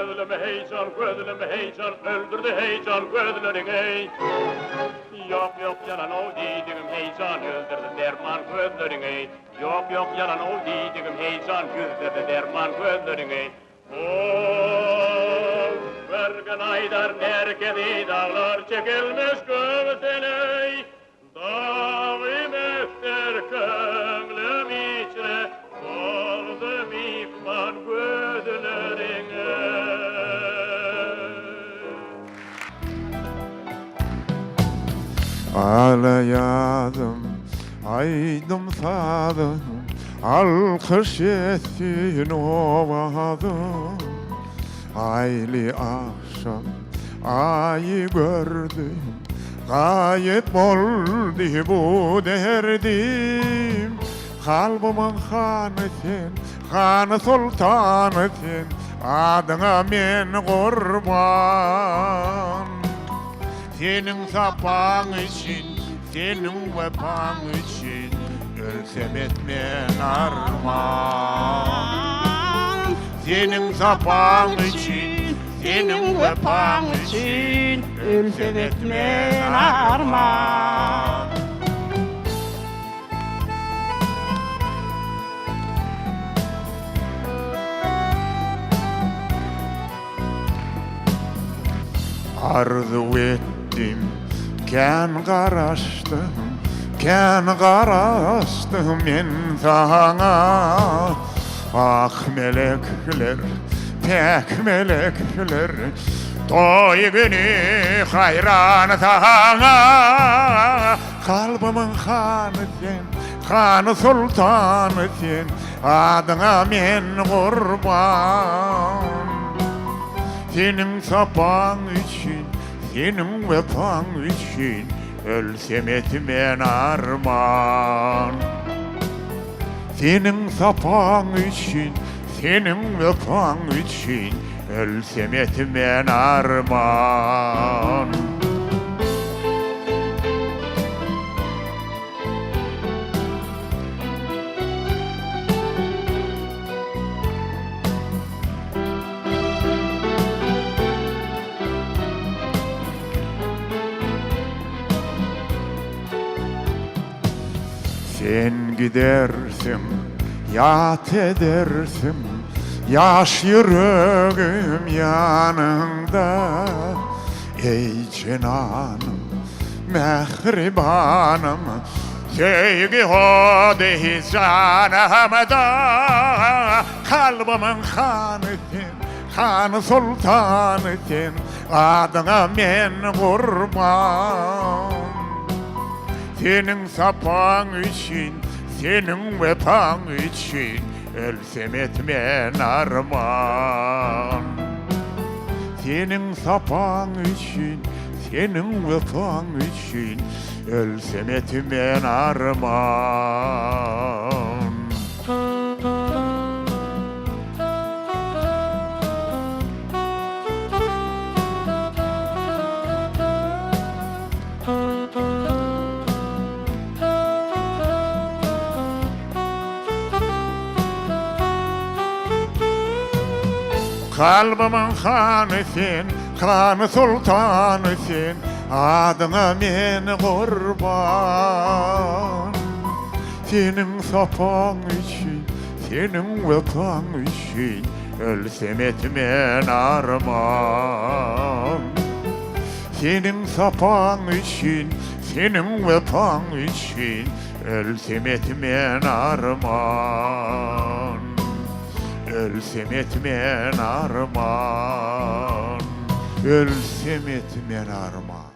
gözlüm heyecan, öldürdü heyecan gözlerin ey. Yok yok yalan o dediğim heyecan, öldürdü derman gözlerin ey. Yok yok yalan o dediğim heyecan, öldürdü derman gözlerin ey. Vergen aydar nerkedi dağlar çekilmiş göğsene. Dağım efter köngülüm içine, oldum ifman gözlerine. Ağlayadım, aydım sadım, alkış etsin ovadım. Aylı akşam ayı gördüm, gayet oldu bu derdim. Kalbimin hanı sen, hanı sultanı sen, adına men kurban. Senin sapan için, senin vepan için, ölsem etmen armağan. Senin sapan için, senin vepan için, ölsem etmen armağan. Arzu ettim, ken karaştım men sana. Ah melekler, pek melekler, toy günü hayran sana. Kalbimin hanı sen, hanı sultanı sen, adına men kurban. Senin sapan için, senin vefan için, ölsem etmen armağan. Senin sapan için, senin vefan için, ölsem etmen armağan. Sen gidersin, yat edersin, yaş yüreğim yanında. Ey cenanım, mehribanım, sevgi hodi canımda. Kalbimin hanı sen, hanı sultanı sen, adına men kurban. Senin sapan için, senin vefan için, ölsem etmen armağan. Senin sapan için, senin vefan için, ölsem etmen armağan. Kalbimin hanı sen, hanı sultanı sen, adına men kurban. Senin sapan için, senin vefan için, ölsem etmen armağan. Senin sapan için, senin vefan için, ölsem etmen armağan. Ölsem etmen armağan, ölsem etmen armağan.